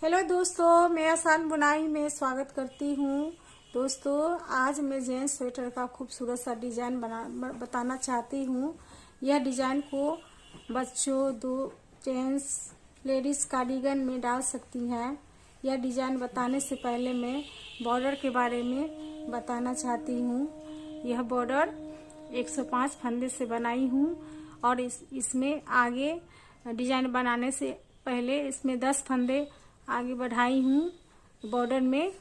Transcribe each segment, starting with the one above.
Hello दोस्तों, मैं आसान बुनाई में स्वागत करती हूँ। दोस्तों, आज मैं जेंट्स स्वेटर का खूबसूरत सा डिजाइन बताना चाहती हूँ। यह डिजाइन को बच्चों, जेंट्स, लेडीज कार्डिगन में डाल सकती हैं। यह डिजाइन बताने से पहले मैं बॉर्डर के बारे में बताना चाहती हूँ। यह बॉर्डर 105 फंदे से बनाई हूँ और इसमें आगे डिजाइन बनाने से पहले इसमें 10 फंदे आगे बढ़ाई हूँ बॉर्डर में।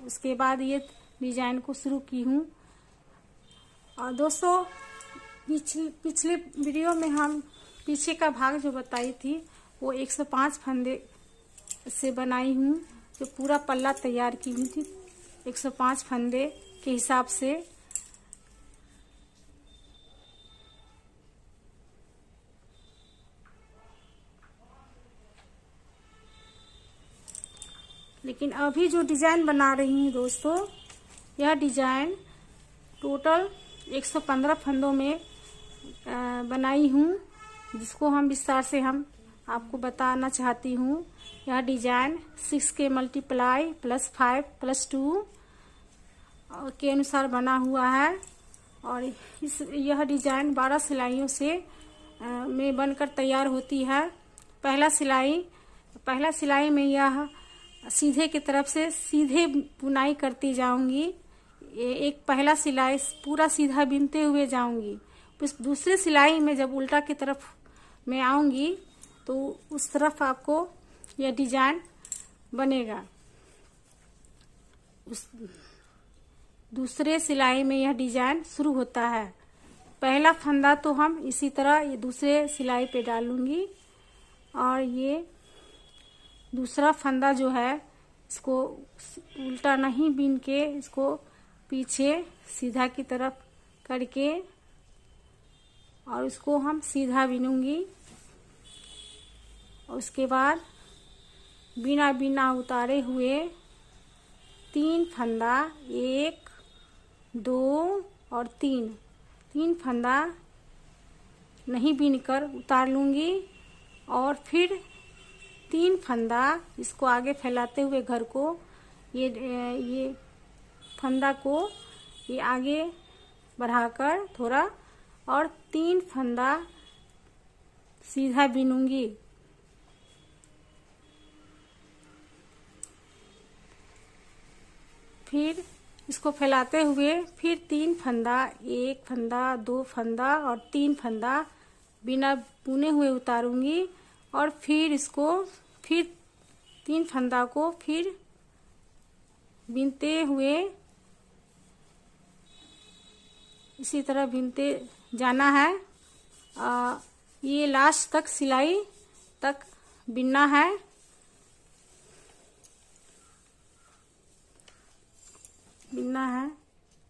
उसके बाद ये डिजाइन को शुरू की हूँ। और दोस्तों, पिछले वीडियो में हम पीछे का भाग जो बताई थी वो 105 फंदे से बनाई हूँ, जो पूरा पल्ला तैयार की हुई थी 105 फंदे के हिसाब से। लेकिन अभी जो डिजाइन बना रही हूँ दोस्तों, यह डिजाइन टोटल 115 फंदों में बनाई हूँ, जिसको हम विस्तार से आपको बताना चाहती हूँ। यह डिजाइन 6 मल्टीप्लाई +5 +2 के अनुसार बना हुआ है और यह डिजाइन 12 सिलाइयों से में बनकर तैयार होती है। पहला सिलाई में यह सीधे की तरफ से सीधे बुनाई करती जाऊंगी। एक पहला सिलाई पूरा सीधा बिनते हुए जाऊंगी। उस दूसरे सिलाई में जब उल्टा की तरफ में आऊंगी तो उस तरफ आपको यह डिजाइन बनेगा। उस दूसरे सिलाई में यह डिजाइन शुरू होता है। पहला फंदा तो हम इसी तरह ये दूसरे सिलाई पे डालूंगी और ये दूसरा फंदा जो है इसको उल्टा नहीं बीन के इसको पीछे सीधा की तरफ करके और इसको हम सीधा बीनूंगी। और उसके बाद बिना बिना उतारे हुए 3 फंदा 1 2 और 3 फंदा नहीं बीनकर उतार लूंगी और फिर 3 फंदा इसको आगे फैलाते हुए घर को ये फंदा को ये आगे बढ़ाकर थोड़ा और 3 फंदा सीधा बीनूंगी। फिर इसको फैलाते हुए फिर 3 फंदा 1 फंदा 2 फंदा और 3 फंदा बिना बुने हुए उतारूंगी और फिर 3 फंदा को फिर बीनते हुए इसी तरह बीनते जाना है। ये लास्ट तक सिलाई तक बीनना है।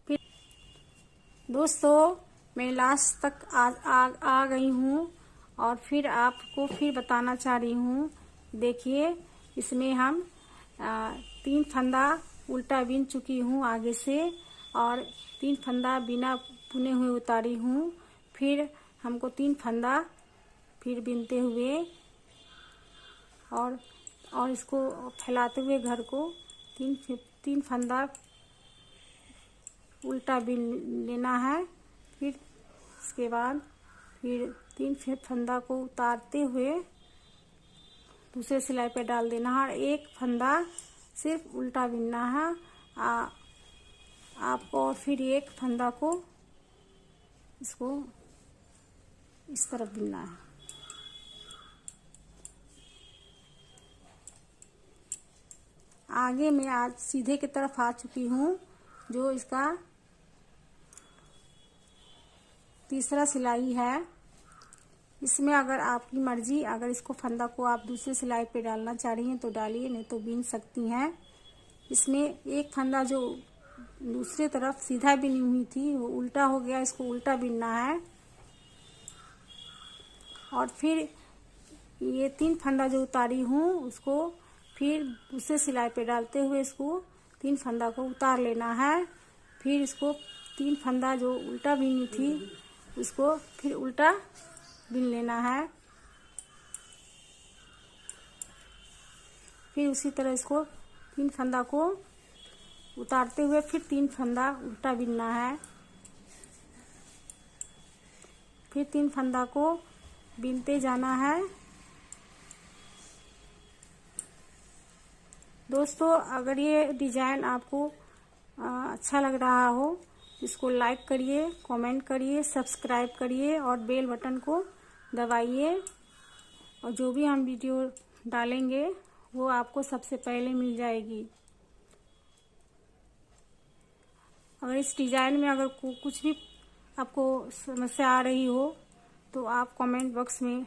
फिर दोस्तों, मैं लास्ट तक आ गई हूँ और फिर आपको फिर बताना चाह रही हूँ। देखिए, इसमें हम 3 फंदा उल्टा बीन चुकी हूँ आगे से और 3 फंदा बिना बुने हुए उतारी हूँ। फिर हमको 3 फंदा फिर बीनते हुए और इसको फैलाते हुए घर को 3 फंदा उल्टा बीन लेना है। फिर इसके बाद फिर 3 फंदा को उतारते हुए दूसरे सिलाई पे डाल देना है और 1 फंदा सिर्फ उल्टा बीनना है आपको। और फिर 1 फंदा को इसको इस तरफ बीनना है। आगे मैं आज सीधे की तरफ आ चुकी हूँ, जो इसका तीसरा सिलाई है। इसमें अगर आपकी मर्जी, अगर इसको फंदा को आप दूसरे सिलाई पे डालना चाह रही हैं तो डालिए, नहीं तो बीन सकती हैं। इसमें 1 फंदा जो दूसरे तरफ सीधा बीनी हुई थी वो उल्टा हो गया, इसको उल्टा बीनना है। और फिर ये 3 फंदा जो उतारी हूँ उसको फिर दूसरे सिलाई पे डालते हुए इसको 3 फंदा को उतार लेना है। फिर इसको 3 फंदा जो उल्टा बीनी थी उसको फिर उल्टा बीन लेना है। फिर उसी तरह इसको 3 फंदा को उतारते हुए फिर 3 फंदा उल्टा बिनना है। फिर 3 फंदा को बिनते जाना है। दोस्तों, अगर ये डिजाइन आपको अच्छा लग रहा हो इसको लाइक करिए, कमेंट करिए, सब्सक्राइब करिए और बेल बटन को दबाइए, और जो भी हम वीडियो डालेंगे वो आपको सबसे पहले मिल जाएगी। अगर इस डिजाइन में अगर कुछ भी आपको समस्या आ रही हो तो आप कमेंट बॉक्स में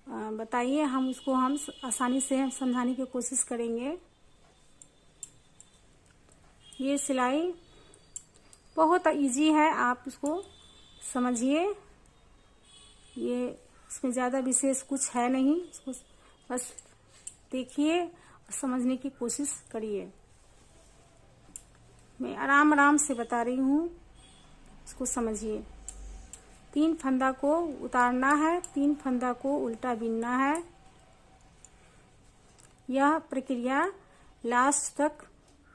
बताइए, हम उसको आसानी से समझाने की कोशिश करेंगे। ये सिलाई बहुत इजी है, आप इसको समझिए। ये इसमें ज़्यादा विशेष कुछ है नहीं, इसको बस देखिए और समझने की कोशिश करिए। मैं आराम आराम से बता रही हूँ, इसको समझिए। 3 फंदा को उतारना है, 3 फंदा को उल्टा बिनना है। यह प्रक्रिया लास्ट तक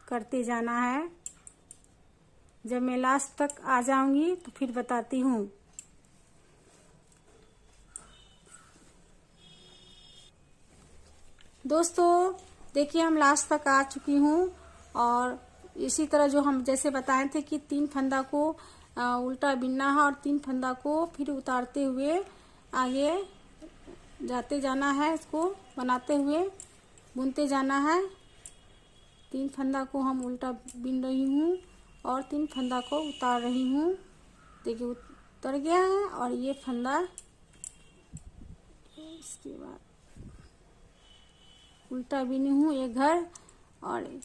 करते जाना है। जब मैं लास्ट तक आ जाऊंगी तो फिर बताती हूँ। दोस्तों देखिए, हम लास्ट तक आ चुकी हूँ, और इसी तरह जो हम जैसे बताए थे कि 3 फंदा को उल्टा बिनना है और 3 फंदा को फिर उतारते हुए आगे जाते जाना है। इसको बनाते हुए बुनते जाना है। 3 फंदा को हम उल्टा बिन रही हूँ और 3 फंदा को उतार रही हूँ। देखिए उतर गया है, और ये फंदा इसके बाद उल्टा बिनी हूँ एक घर, और एक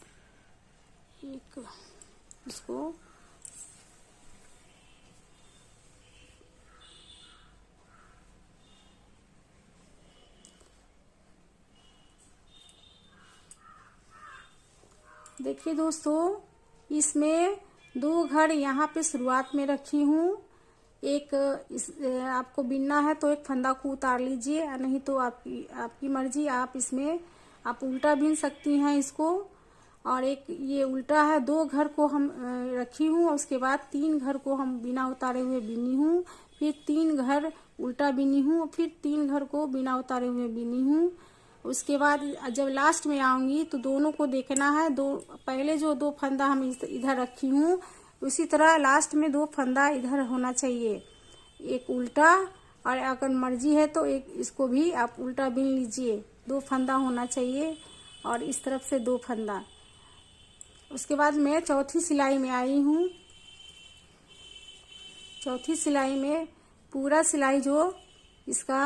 इसको देखिए दोस्तों, इसमें 2 घर यहाँ पे शुरुआत में रखी हूँ। एक आपको बिनना है तो एक फंदा को उतार लीजिए, नहीं तो आपकी मर्जी, आप इसमें आप उल्टा बिन सकती हैं इसको। और एक ये उल्टा है, 2 घर को हम रखी हूँ, उसके बाद 3 घर को हम बिना उतारे हुए बिनी हूँ, फिर 3 घर उल्टा बिनी हूँ, फिर 3 घर को बिना उतारे हुए बिनी हूँ। उसके बाद जब लास्ट में आऊंगी तो दोनों को देखना है। पहले जो 2 फंदा हम इधर रखी हूँ, उसी तरह लास्ट में 2 फंदा इधर होना चाहिए, एक उल्टा, और अगर मर्जी है तो एक इसको भी आप उल्टा बिन लीजिए। 2 फंदा होना चाहिए और इस तरफ से 2 फंदा। उसके बाद मैं चौथी सिलाई में आई हूँ। चौथी सिलाई में पूरा सिलाई जो इसका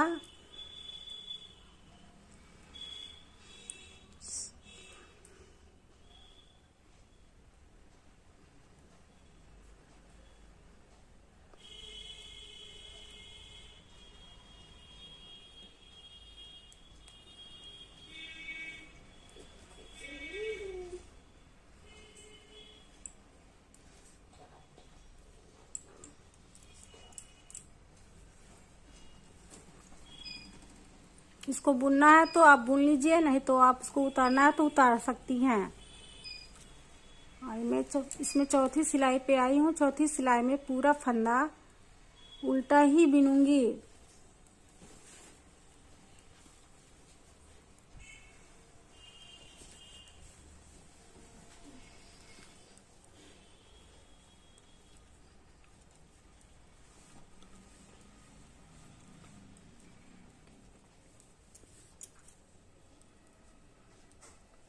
इसको बुनना है तो आप बुन लीजिए, नहीं तो आप इसको उतारना है तो उतार सकती हैं। और मैं इसमें चौथी सिलाई पे आई हूँ। चौथी सिलाई में पूरा फंदा उल्टा ही बिनूंगी।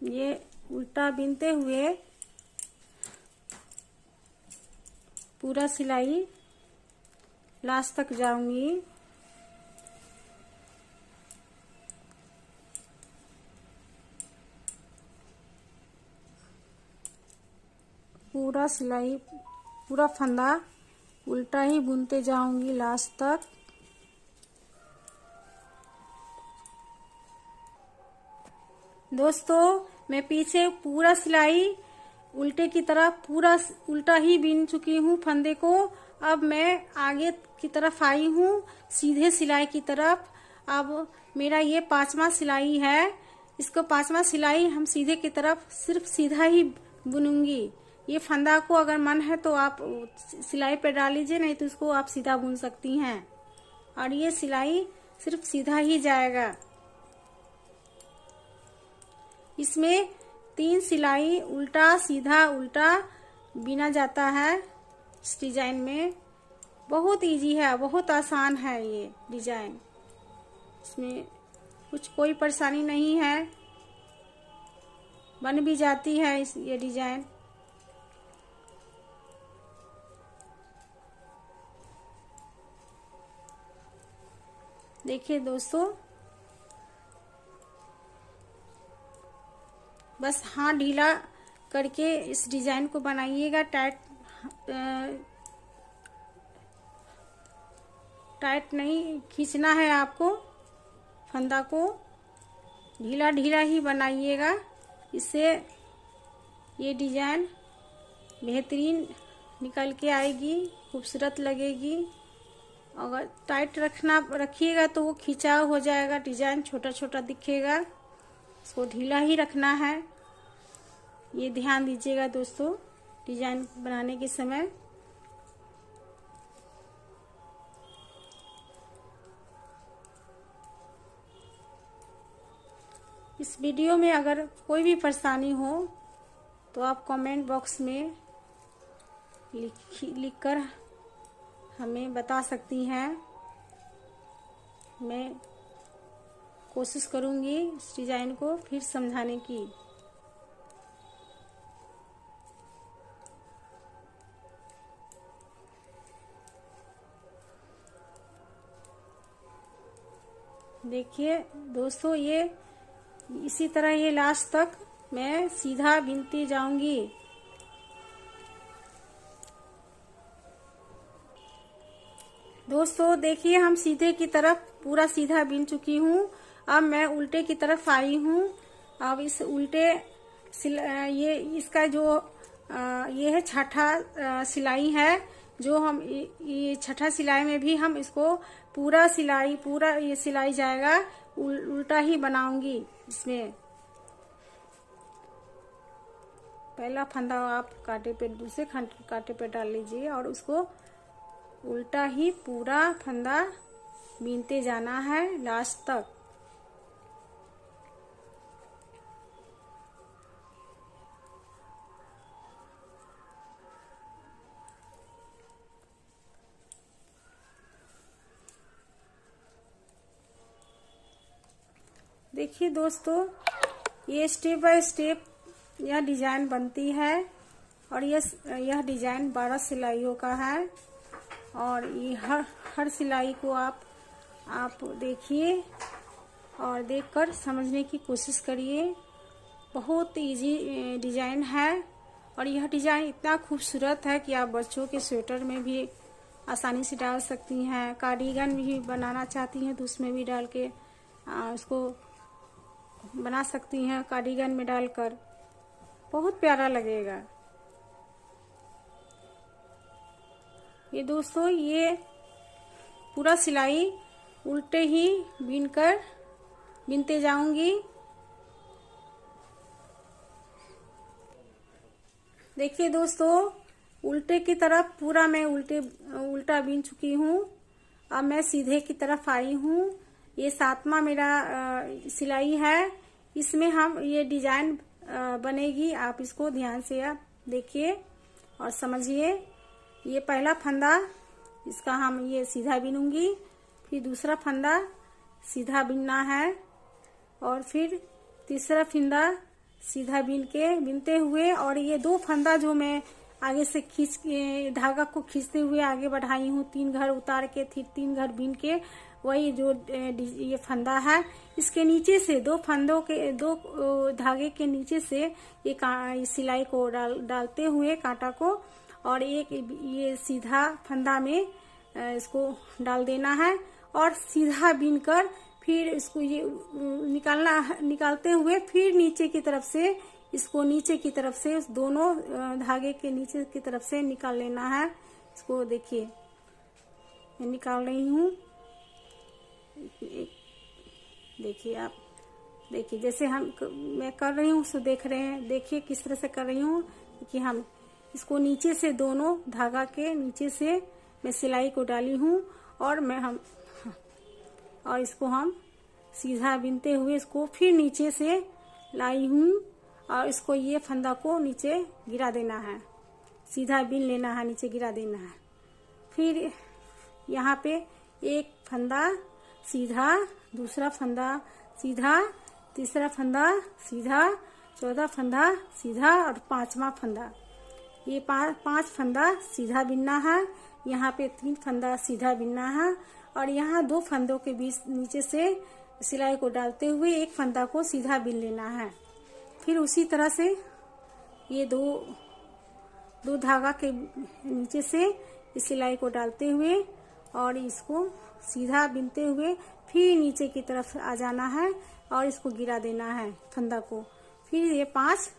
ये उल्टा बिनते हुए पूरा सिलाई लास्ट तक जाऊंगी। पूरा सिलाई, पूरा फंदा उल्टा ही बुनते जाऊंगी लास्ट तक। दोस्तों मैं पीछे पूरा सिलाई उल्टे की तरफ पूरा उल्टा ही बिन चुकी हूँ फंदे को। अब मैं आगे की तरफ आई हूँ सीधे सिलाई की तरफ। अब मेरा ये 5वां सिलाई है। इसको 5वां सिलाई हम सीधे की तरफ सिर्फ सीधा ही बुनूंगी। ये फंदा को अगर मन है तो आप सिलाई पे डाल लीजिए, नहीं तो इसको आप सीधा बुन सकती हैं। और ये सिलाई सिर्फ सीधा ही जाएगा। इसमें 3 सिलाई उल्टा सीधा उल्टा बिना जाता है। इस डिजाइन में बहुत इजी है, बहुत आसान है ये डिजाइन। इसमें कोई परेशानी नहीं है, बन भी जाती है ये डिजाइन। देखिए दोस्तों, बस हाथ ढीला करके इस डिजाइन को बनाइएगा। टाइट नहीं खींचना है आपको, फंदा को ढीला ढीला ही बनाइएगा। इससे ये डिजाइन बेहतरीन निकल के आएगी, खूबसूरत लगेगी। अगर टाइट रखिएगा तो वो खिंचाव हो जाएगा, डिजाइन छोटा छोटा दिखेगा। इसको ढीला ही रखना है, ये ध्यान दीजिएगा दोस्तों डिजाइन बनाने के समय। इस वीडियो में अगर कोई भी परेशानी हो तो आप कमेंट बॉक्स में लिखकर हमें बता सकती हैं। मैं कोशिश करूंगी इस डिजाइन को फिर समझाने की। देखिए दोस्तों, ये इसी तरह ये लास्ट तक मैं सीधा बिनती जाऊंगी। दोस्तों देखिए, हम सीधे की तरफ पूरा सीधा बिन चुकी हूँ। अब मैं उल्टे की तरफ आई हूँ। अब इस उल्टे ये इसका जो ये है छठा सिलाई है, जो हम ये छठा सिलाई में भी हम इसको पूरा ये सिलाई जाएगा, उल्टा ही बनाऊंगी। इसमें पहला फंदा आप कांटे पे दूसरे कांटे पे डाल लीजिए और उसको उल्टा ही पूरा फंदा बीनते जाना है लास्ट तक। देखिए दोस्तों, ये स्टेप बाय स्टेप यह डिजाइन बनती है और यह डिजाइन 12 सिलाइयों का है। और ये हर सिलाई को आप देखिए और देखकर समझने की कोशिश करिए। बहुत इजी डिजाइन है और यह डिजाइन इतना खूबसूरत है कि आप बच्चों के स्वेटर में भी आसानी से डाल सकती हैं। कार्डिगन भी बनाना चाहती हैं तो उसमें भी डाल के उसको बना सकती हैं, कार्डिगन में डालकर बहुत प्यारा लगेगा। ये दोस्तों, ये पूरा सिलाई उल्टे ही बीनते जाऊंगी। देखिए दोस्तों, उल्टे की तरफ पूरा मैं उल्टा बीन चुकी हूँ। अब मैं सीधे की तरफ आई हूँ। ये 7वां मेरा सिलाई है। इसमें हम ये डिजाइन बनेगी। आप इसको ध्यान से आप देखिए और समझिए। ये पहला फंदा, इसका हम ये सीधा बीनूंगी, फिर दूसरा फंदा सीधा बीनना है और फिर तीसरा फंदा सीधा बीनते हुए, और ये 2 फंदा जो मैं आगे से खींच के धागा को खींचते हुए आगे बढ़ाई हूँ, 3 घर उतार के फिर 3 घर बीन के, वही जो ये फंदा है, इसके नीचे से 2 धागे के नीचे से ये सिलाई को डालते हुए कांटा को, और एक ये सीधा फंदा में इसको डाल देना है और सीधा बीनकर फिर इसको ये निकालते हुए फिर नीचे की तरफ से इसको नीचे की तरफ से दोनों धागे के नीचे की तरफ से निकाल लेना है। इसको देखिए, मैं निकाल रही हूँ। देखिए आप देखिए जैसे मैं कर रही हूँ, सो देख रहे हैं, देखिए किस तरह से कर रही हूँ कि हम इसको नीचे से, दोनों धागा के नीचे से मैं सिलाई को डाली हूँ और इसको हम सीधा बिनते हुए इसको फिर नीचे से लाई हूँ और इसको ये फंदा को नीचे गिरा देना है, सीधा बिन लेना है, नीचे गिरा देना है। फिर यहाँ पे एक फंदा सीधा, दूसरा फंदा सीधा, तीसरा फंदा सीधा, चौथा फंदा सीधा और पांचवा फंदा, ये पांच फंदा सीधा बिनना है। यहाँ पे 3 फंदा सीधा बिनना है और यहाँ 2 फंदों के बीच नीचे से सिलाई को डालते हुए एक फंदा को सीधा बिन लेना है। फिर उसी तरह से ये दो धागा के नीचे से इस सिलाई को डालते हुए और इसको सीधा बिनते हुए फिर नीचे की तरफ आ जाना है और इसको गिरा देना है फंदा को। फिर ये 5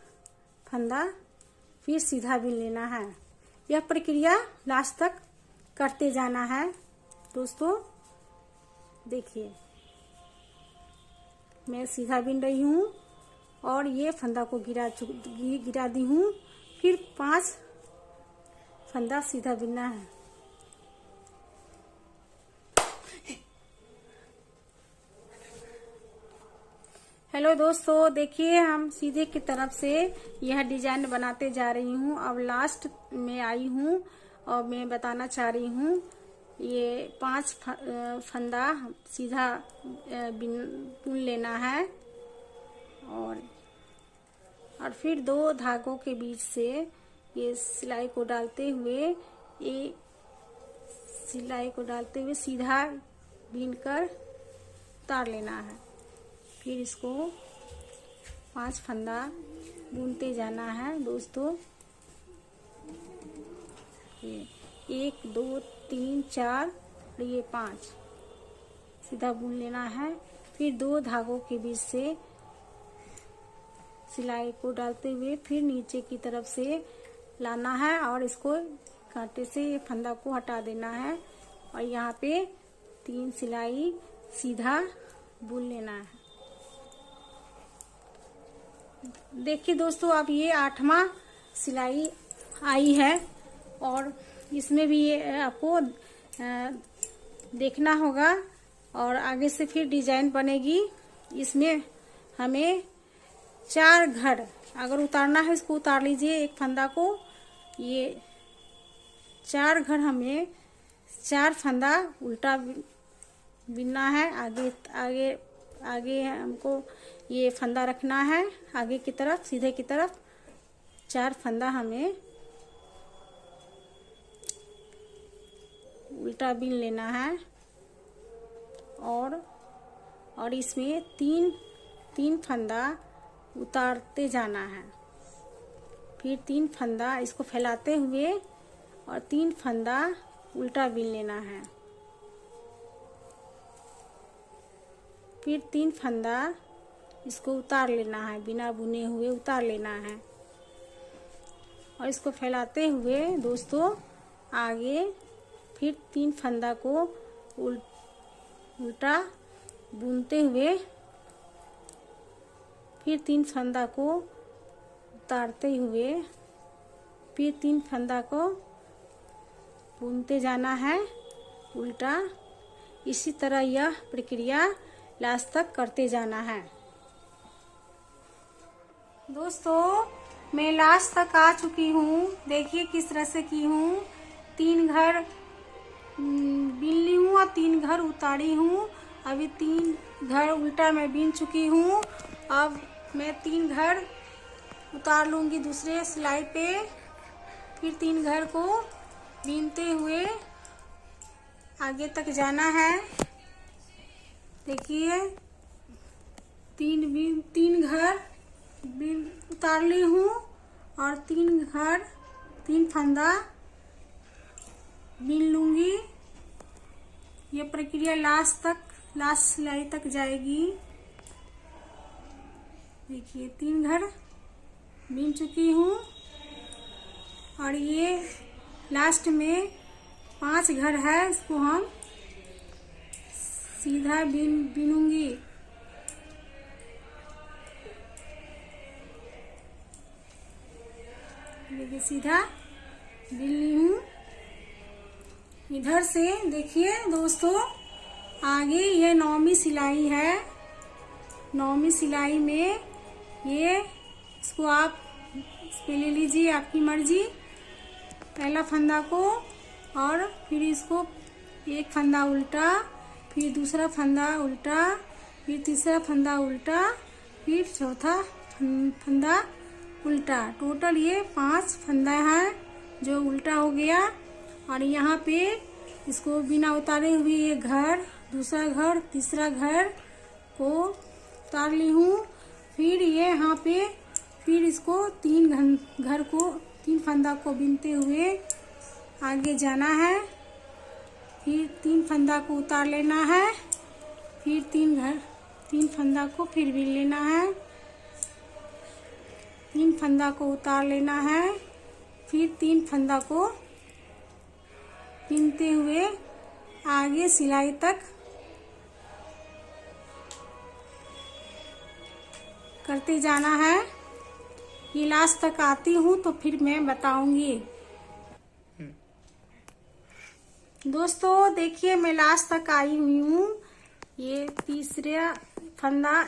फंदा फिर सीधा बिन लेना है। यह प्रक्रिया लास्ट तक करते जाना है दोस्तों। देखिए मैं सीधा बिन रही हूँ और ये फंदा को गिरा दी हूँ। फिर 5 फंदा सीधा बिनना है। हेलो दोस्तों, देखिए हम सीधे की तरफ से यह डिजाइन बनाते जा रही हूँ। अब लास्ट में आई हूँ और मैं बताना चाह रही हूँ, ये 5 फंदा सीधा बुन लेना है और फिर 2 धागों के बीच से ये सिलाई को डालते हुए सीधा बीनकर उतार लेना है। फिर इसको 5 फंदा बुनते जाना है दोस्तों। 1 2 3 4 और ये 5 सीधा बुन लेना है। फिर 2 धागों के बीच से सिलाई को डालते हुए फिर नीचे की तरफ से लाना है और इसको कांटे से ये फंदा को हटा देना है और यहाँ पे 3 सिलाई सीधा बुन लेना है। देखिए दोस्तों, अब ये 8वां सिलाई आई है और इसमें भी ये आपको देखना होगा और आगे से फिर डिजाइन बनेगी। इसमें हमें 4 घर अगर उतारना है, इसको उतार लीजिए एक फंदा को। ये 4 घर हमें 4 फंदा उल्टा बिनना है। आगे हमको ये फंदा रखना है, आगे की तरफ, सीधे की तरफ 4 फंदा हमें उल्टा बिन लेना है और इसमें 3 फंदा उतारते जाना है। फिर 3 फंदा इसको फैलाते हुए और 3 फंदा उल्टा बिन लेना है। फिर 3 फंदा इसको उतार लेना है, बिना बुने हुए उतार लेना है और इसको फैलाते हुए दोस्तों आगे फिर 3 फंदा को उल्टा बुनते हुए फिर 3 फंदा को उतारते हुए फिर 3 फंदा को बुनते जाना है उल्टा। इसी तरह यह प्रक्रिया लास्ट तक करते जाना है। दोस्तों मैं लास्ट तक आ चुकी हूँ। देखिए किस तरह से की हूँ। 3 घर बिन ली हूँ और 3 घर उतारी हूँ। अभी 3 घर उल्टा मैं बिन चुकी हूँ। अब मैं 3 घर उतार लूँगी दूसरे सिलाई पे। फिर 3 घर को बीनते हुए आगे तक जाना है। देखिए 3 घर उतार ली हूँ और 3 फंदा बिन लूंगी। ये प्रक्रिया लास्ट सिलाई तक जाएगी। देखिए 3 घर बिन चुकी हूँ और ये लास्ट में 5 घर है, इसको हम सीधा बिनूंगी। देखिए सीधा बिन ली हूँ। इधर से देखिए दोस्तों, आगे ये 9वीं सिलाई है। 9वीं सिलाई में ये इसको आप इस पे ले लीजिए, आपकी मर्जी। पहला फंदा को, और फिर इसको एक फंदा उल्टा, फिर दूसरा फंदा उल्टा, फिर तीसरा फंदा उल्टा, फिर चौथा फंदा उल्टा। टोटल ये 5 फंदा है जो उल्टा हो गया। और यहाँ पे इसको बिना उतारे हुए ये घर, दूसरा घर, तीसरा घर को उतार ली हूँ। फिर ये यहाँ पे फिर इसको 3 घर को 3 फंदा को बिनते हुए आगे जाना है। फिर 3 फंदा को उतार लेना है, फिर 3 फंदा को फिर बिन लेना है, 3 फंदा को उतार लेना है, फिर 3 फंदा को बिनते हुए आगे सिलाई तक करते जाना है। ये लास्ट तक आती हूँ तो फिर मैं बताऊंगी। दोस्तों देखिए, मैं लास्ट तक आई हुई हूँ। ये तीसरा फंदा,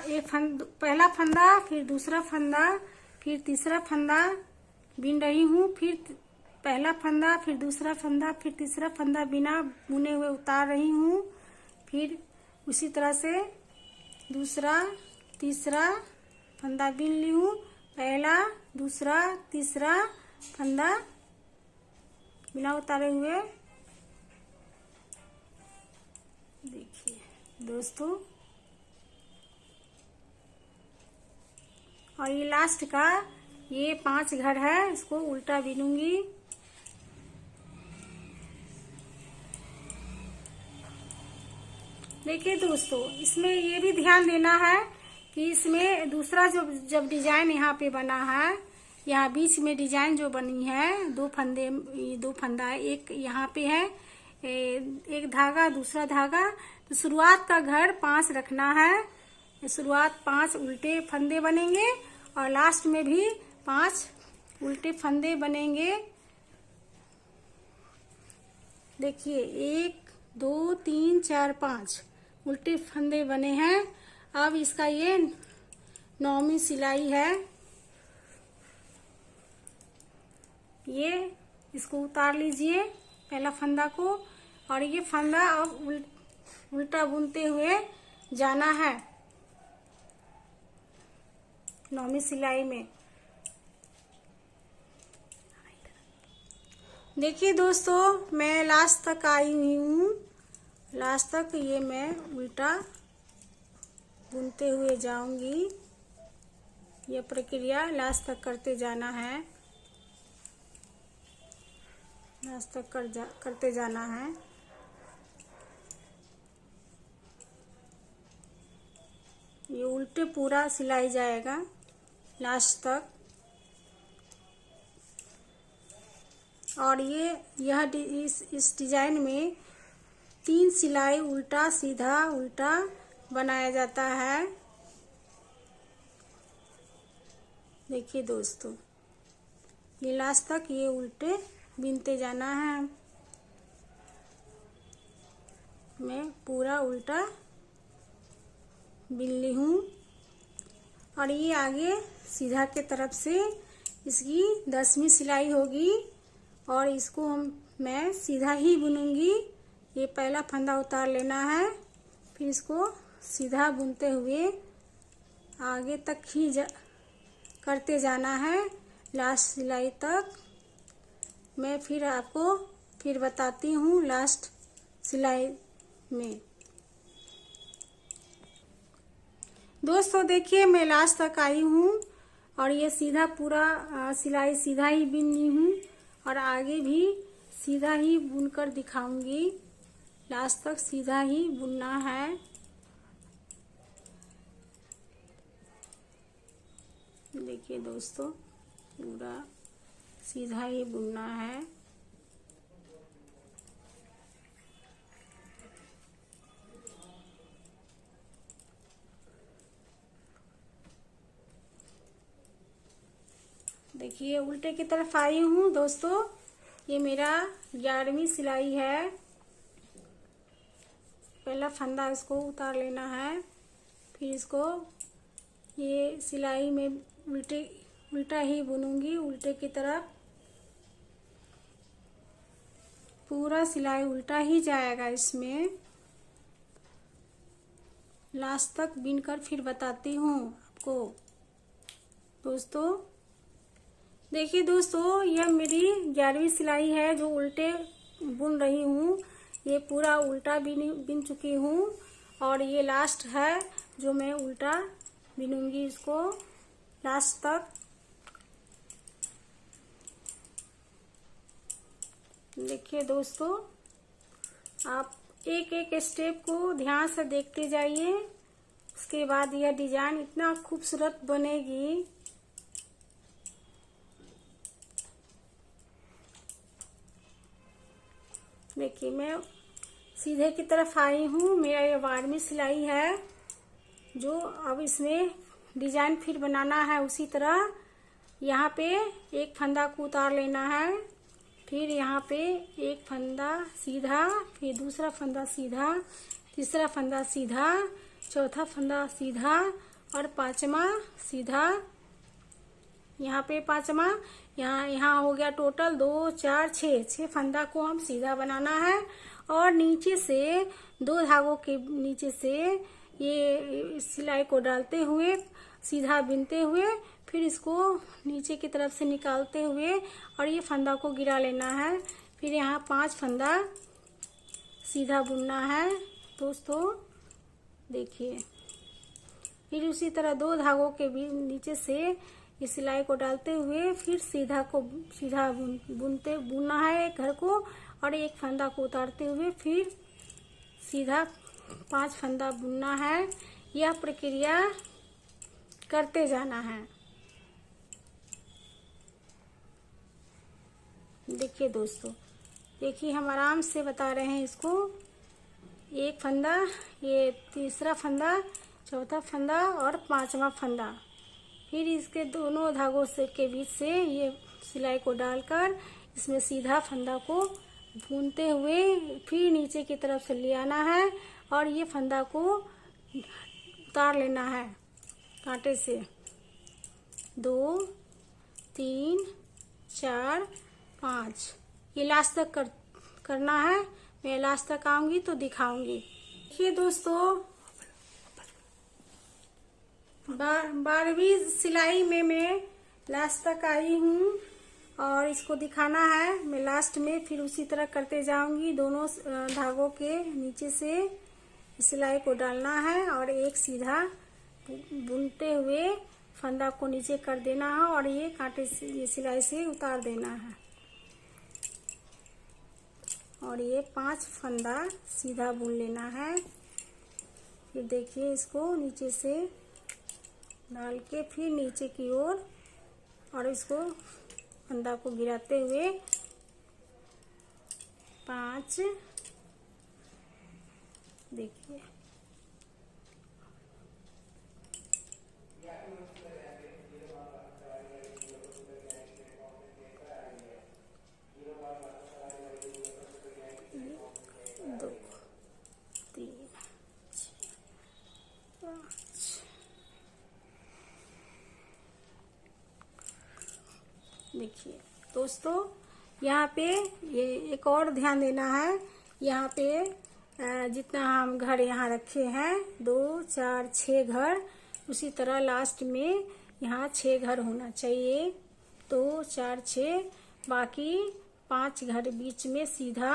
पहला फंदा, फिर दूसरा फंदा, फिर तीसरा फंदा बिन रही हूँ। फिर पहला फंदा, फिर दूसरा फंदा, फिर तीसरा फंदा बिना बुने हुए उतार रही हूँ। फिर उसी तरह से दूसरा तीसरा फंदा बिन ली हूँ। पहला, दूसरा, तीसरा फंदा बिना उतारे हुए। देखिए दोस्तों, और ये लास्ट का ये 5 घर है, इसको उल्टा बिनूंगी। देखिए दोस्तों, इसमें ये भी ध्यान देना है कि इसमें दूसरा जब डिजाइन यहाँ पे बना है, यहाँ बीच में डिजाइन जो बनी है, 2 फंदा, एक यहाँ पे है, एक धागा, दूसरा धागा। तो शुरुआत का घर 5 रखना है। शुरुआत 5 उल्टे फंदे बनेंगे और लास्ट में भी 5 उल्टे फंदे बनेंगे। देखिए 1 2 3 4 5 उल्टे फंदे बने हैं। अब इसका ये 9वीं सिलाई है। ये इसको उतार लीजिए पहला फंदा को, और ये फंदा अब उल्टा बुनते हुए जाना है 9वीं सिलाई में। देखिए दोस्तों, मैं लास्ट तक आई हुई हूँ। लास्ट तक ये मैं उल्टा बुनते हुए जाऊंगी। ये प्रक्रिया लास्ट तक करते जाना है, लास्ट तक करते जाना है। ये उल्टे पूरा सिलाई जाएगा लास्ट तक। और इस डिजाइन में 3 सिलाई उल्टा सीधा उल्टा बनाया जाता है। देखिए दोस्तों, ये लास्ट तक ये उल्टे बिनते जाना है। मैं पूरा उल्टा बिन ली हूँ। और ये आगे सीधा के तरफ से इसकी 10वीं सिलाई होगी, और इसको मैं सीधा ही बुनूंगी। ये पहला फंदा उतार लेना है, फिर इसको सीधा बुनते हुए आगे तक ही करते जाना है लास्ट सिलाई तक। मैं फिर आपको फिर बताती हूँ लास्ट सिलाई में। दोस्तों देखिए, मैं लास्ट तक आई हूँ और ये सीधा पूरा सिलाई सीधा ही बिनी हूँ, और आगे भी सीधा ही बुनकर दिखाऊंगी। लास्ट तक सीधा ही बुनना है। देखिए दोस्तों, पूरा सीधा ही बुनना है। देखिए उल्टे की तरफ आई हूँ दोस्तों। ये मेरा 11वीं सिलाई है। पहला फंदा इसको उतार लेना है, फिर इसको ये सिलाई में उल्टा ही बुनूंगी। उल्टे की तरफ पूरा सिलाई उल्टा ही जाएगा इसमें। लास्ट तक बिनकर फिर बताती हूँ आपको दोस्तों। देखिए दोस्तों, यह मेरी 11वीं सिलाई है जो उल्टे बुन रही हूँ। ये पूरा उल्टा बिन चुकी हूँ और ये लास्ट है जो मैं उल्टा बिनूंगी इसको लास्ट तक। देखिए दोस्तों, आप एक एक स्टेप को ध्यान से देखते जाइए। उसके बाद यह डिजाइन इतना खूबसूरत बनेगी। देखिए मैं सीधे की तरफ आई हूँ। मेरा ये 12वीं सिलाई है जो अब इसमें डिजाइन फिर बनाना है उसी तरह। यहाँ पे एक फंदा को उतार लेना है, फिर यहाँ पे एक फंदा सीधा, फिर दूसरा फंदा सीधा, तीसरा फंदा सीधा, चौथा फंदा सीधा और पांचवा सीधा। यहाँ पे पांचवा, यहाँ हो गया टोटल 2 4 6 फंदा को हम सीधा बनाना है। और नीचे से 2 धागों के नीचे से ये सिलाई को डालते हुए सीधा बिनते हुए फिर इसको नीचे की तरफ से निकालते हुए और ये फंदा को गिरा लेना है। फिर यहाँ 5 फंदा सीधा बुनना है दोस्तों। देखिए फिर उसी तरह 2 धागों के भी नीचे से इस सिलाई को डालते हुए फिर सीधा बुनना है एक घर को और एक फंदा को उतारते हुए फिर सीधा 5 फंदा बुनना है। यह प्रक्रिया करते जाना है। देखिए दोस्तों, देखिए हम आराम से बता रहे हैं इसको। एक फंदा, ये तीसरा फंदा, चौथा फंदा और 5वां फंदा। फिर इसके दोनों धागों से के बीच से ये सिलाई को डालकर इसमें सीधा फंदा को बुनते हुए फिर नीचे की तरफ से ले आना है और ये फंदा को उतार लेना है कांटे से। 2 3 4 5 ये लास्ट तक करना है। मैं लास्ट तक आऊंगी तो दिखाऊंगी। देखिए दोस्तों, 12वीं सिलाई में मैं लास्ट तक आई हूँ और इसको दिखाना है। मैं लास्ट में फिर उसी तरह करते जाऊंगी। दोनों धागों के नीचे से सिलाई को डालना है और एक सीधा बुनते हुए फंदा को नीचे कर देना है और ये कांटे से ये सिलाई से उतार देना है और ये 5 फंदा सीधा बुन लेना है। फिर देखिए इसको नीचे से डाल के फिर नीचे की ओर और इसको फंदा को गिराते हुए 5 देखिए देखिए दोस्तों, यहाँ पे ये एक और ध्यान देना है। यहाँ पे जितना हम घर यहाँ रखे हैं 2 4 6 घर, उसी तरह लास्ट में यहाँ 6 घर होना चाहिए। 2 4 6 बाकी 5 घर बीच में सीधा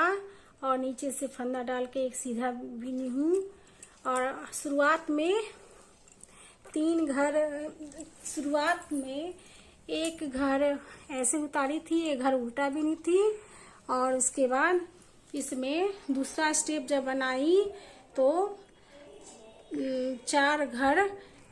और नीचे से फंदा डाल के एक सीधा बिनी हूँ। और शुरुआत में 3 घर, शुरुआत में एक घर ऐसे उतारी थी, एक घर उल्टा बिनी थी और उसके बाद इसमें दूसरा स्टेप जब बनाई तो 4 घर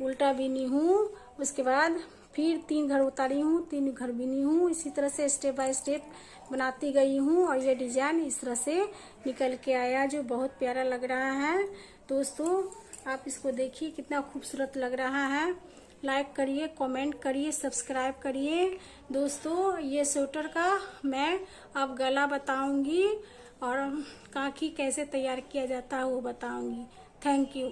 उल्टा बिनी हूँ। उसके बाद फिर 3 घर उतारी हूँ, 3 घर बिनी हूँ। इसी तरह से स्टेप बाय स्टेप बनाती गई हूँ और ये डिजाइन इस तरह से निकल के आया जो बहुत प्यारा लग रहा है। दोस्तों आप इसको देखिए कितना खूबसूरत लग रहा है। लाइक करिए, कमेंट करिए, सब्सक्राइब करिए। दोस्तों ये स्वेटर का मैं अब गला बताऊंगी और कांखी कैसे तैयार किया जाता है वो बताऊंगी। Thank you.